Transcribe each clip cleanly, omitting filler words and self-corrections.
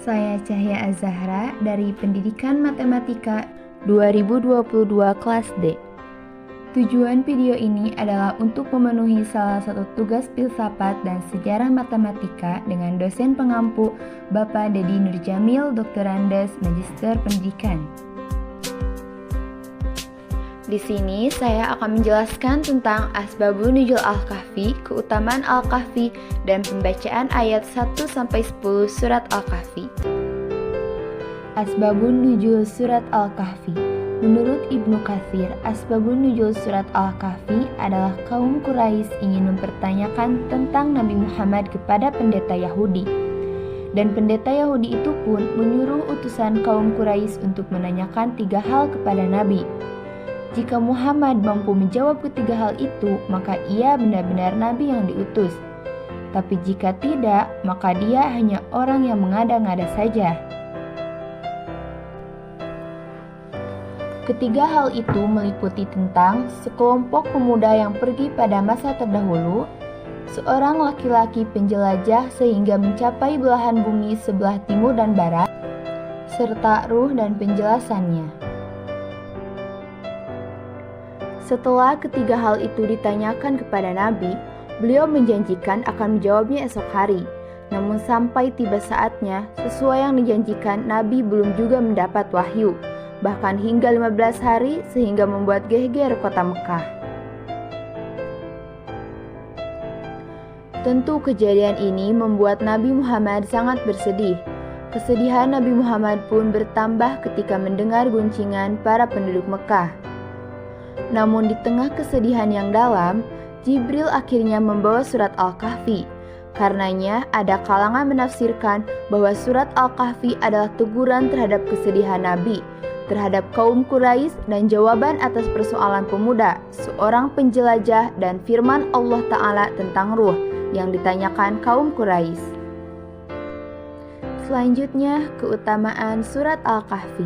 Saya Cahya Az-Zahra dari Pendidikan Matematika 2022 kelas D. Tujuan video ini adalah untuk memenuhi salah satu tugas filsafat dan sejarah matematika dengan dosen pengampu Bapak Dedi Nurjamil, Dr. Andes, Magister Pendidikan. Di sini saya akan menjelaskan tentang Asbabun Nuzul Al-Kahfi, keutamaan Al-Kahfi, dan pembacaan ayat 1-10 surat Al-Kahfi. Asbabun Nuzul surat Al-Kahfi. Menurut Ibnu Katsir, Asbabun Nuzul surat Al-Kahfi adalah kaum Quraisy ingin mempertanyakan tentang Nabi Muhammad kepada pendeta Yahudi. Dan pendeta Yahudi itu pun menyuruh utusan kaum Quraisy untuk menanyakan 3 hal kepada Nabi. Jika Muhammad mampu menjawab ketiga hal itu, maka ia benar-benar nabi yang diutus. Tapi jika tidak, maka dia hanya orang yang mengada-ngada saja. Ketiga hal itu meliputi tentang sekelompok pemuda yang pergi pada masa terdahulu, seorang laki-laki penjelajah sehingga mencapai belahan bumi sebelah timur dan barat, serta ruh dan penjelasannya. Setelah ketiga hal itu ditanyakan kepada Nabi, beliau menjanjikan akan menjawabnya esok hari. Namun sampai tiba saatnya, sesuai yang dijanjikan, Nabi belum juga mendapat wahyu, bahkan hingga 15 hari sehingga membuat geger kota Mekah. Tentu kejadian ini membuat Nabi Muhammad sangat bersedih. Kesedihan Nabi Muhammad pun bertambah ketika mendengar guncingan para penduduk Mekah. Namun di tengah kesedihan yang dalam, Jibril akhirnya membawa surat Al-Kahfi. Karenanya ada kalangan menafsirkan bahwa surat Al-Kahfi adalah teguran terhadap kesedihan Nabi, terhadap kaum Quraisy dan jawaban atas persoalan pemuda, seorang penjelajah dan firman Allah Ta'ala tentang ruh yang ditanyakan kaum Quraisy. Selanjutnya, keutamaan surat Al-Kahfi.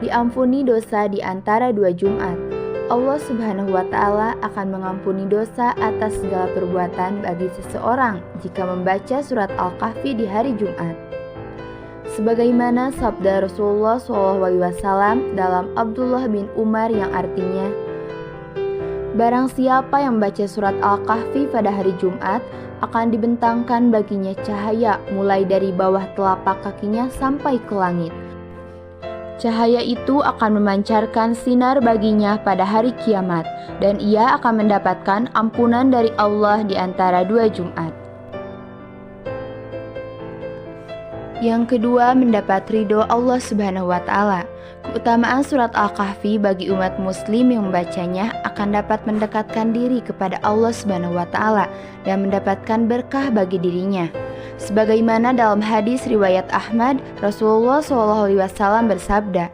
Diampuni dosa di antara 2 Jumat. Allah Subhanahu wa Ta'ala akan mengampuni dosa atas segala perbuatan bagi seseorang jika membaca surat Al-Kahfi di hari Jumat. Sebagaimana sabda Rasulullah SAW dalam Abdullah bin Umar yang artinya, barang siapa yang membaca surat Al-Kahfi pada hari Jumat, akan dibentangkan baginya cahaya mulai dari bawah telapak kakinya sampai ke langit. Cahaya itu akan memancarkan sinar baginya pada hari kiamat, dan ia akan mendapatkan ampunan dari Allah di antara 2 Jumat. Yang kedua, mendapat ridho Allah Subhanahu wa Ta'ala. Keutamaan surat Al-Kahfi bagi umat muslim yang membacanya akan dapat mendekatkan diri kepada Allah Subhanahu wa Ta'ala dan mendapatkan berkah bagi dirinya. Sebagaimana dalam hadis riwayat Ahmad, Rasulullah SAW bersabda,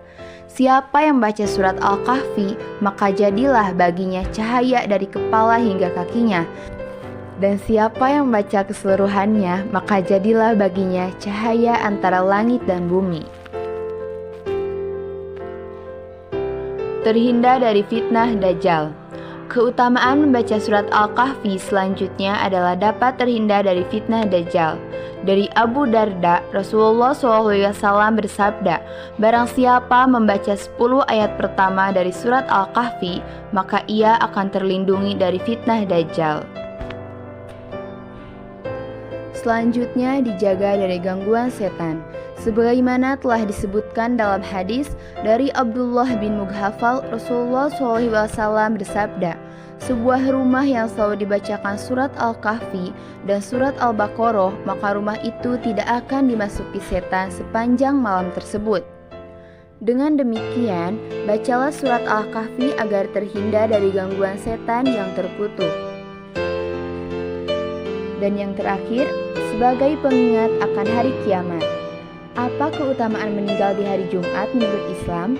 siapa yang baca surat Al-Kahfi, maka jadilah baginya cahaya dari kepala hingga kakinya. Dan siapa yang membaca keseluruhannya, maka jadilah baginya cahaya antara langit dan bumi. Terhindar dari fitnah Dajjal. Keutamaan membaca surat Al-Kahfi selanjutnya adalah dapat terhindar dari fitnah Dajjal. Dari Abu Darda, Rasulullah SAW bersabda, barang siapa membaca 10 ayat pertama dari surat Al-Kahfi, maka ia akan terlindungi dari fitnah Dajjal. Selanjutnya dijaga dari gangguan setan. Sebagaimana telah disebutkan dalam hadis dari Abdullah bin Mughafal, Rasulullah SAW bersabda, sebuah rumah yang selalu dibacakan surat Al-Kahfi dan surat Al-Baqarah, maka rumah itu tidak akan dimasuki setan sepanjang malam tersebut. Dengan demikian, bacalah surat Al-Kahfi agar terhindar dari gangguan setan yang terkutuk. Dan yang terakhir, sebagai pengingat akan hari kiamat. Apa keutamaan meninggal di hari Jumat menurut Islam?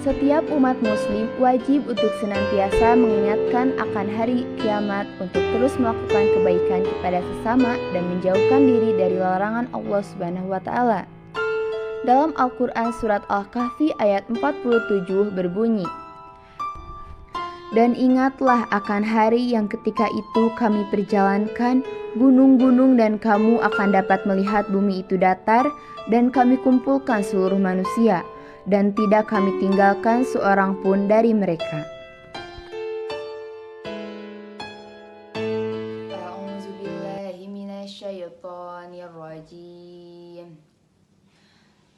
Setiap umat muslim wajib untuk senantiasa mengingatkan akan hari kiamat untuk terus melakukan kebaikan kepada sesama dan menjauhkan diri dari larangan Allah Subhanahu wa Ta'ala. Dalam Al-Quran surat Al-Kahfi ayat 47 berbunyi, Dan ingatlah akan hari yang ketika itu kami perjalankan gunung-gunung dan kamu akan dapat melihat bumi itu datar dan kami kumpulkan seluruh manusia dan tidak kami tinggalkan seorang pun dari mereka. A'udzubillahiminasyaitonirrajim.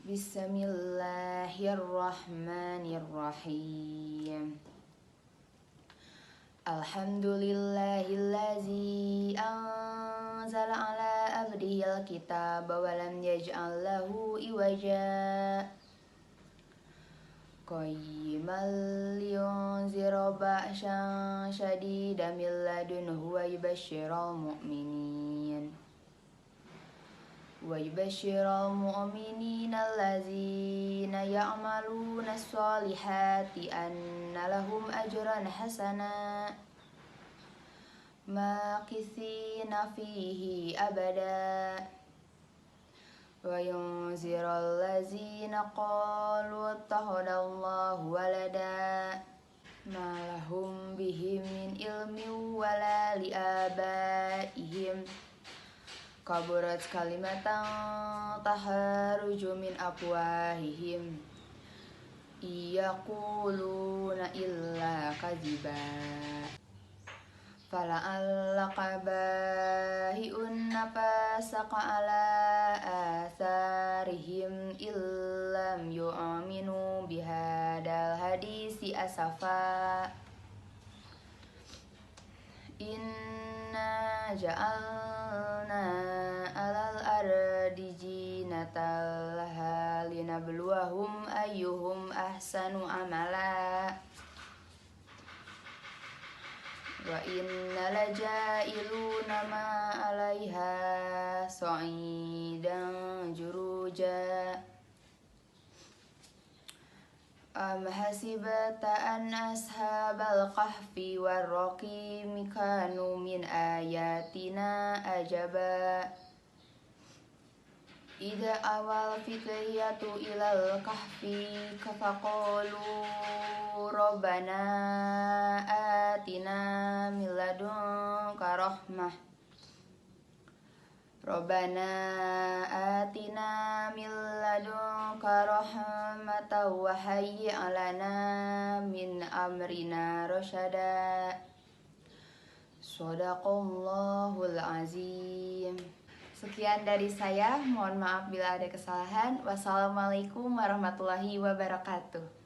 Bismillahirrahmanirrahim. Alhamdulillahillazi anzala ala abdihil kitaba wa lam yaj'al lahu iwaja qayyiman liyunzira ba'san syadidan min ladunhu wa yubashshiral mu'minina allazina ya'maluna as-solihati anna lahum ajran hasana makithina fihi abada wa yunziral ladzina qalu ittakhadallahu walada ma lahum bihi min ilmin wala liabaihim kaburat kalimatan taharuju min afwahihim iyaquluna illa kadziba fala'allaka bahi'un nafasaka ala atharihim illam yu'minu bihadal hadisi asafa inna ja'alna alal ardi zinatan laha linabluwahum ayyuhum ahsanu amala wa inna laja'iluna ma 'alaiha sa'idan juruja am hasibata an ashabal kahfi warraqim kanu min ayatina ajaba ida awal fityatu ilal kahfi faqalu rabbana atina min ladunka rahmah Rabbana atina min ladunka rahmatan wa hayyi' lana min amrina rasyada. Shadaqallahul azim. Sekian dari saya, mohon maaf bila ada kesalahan. Wassalamualaikum warahmatullahi wabarakatuh.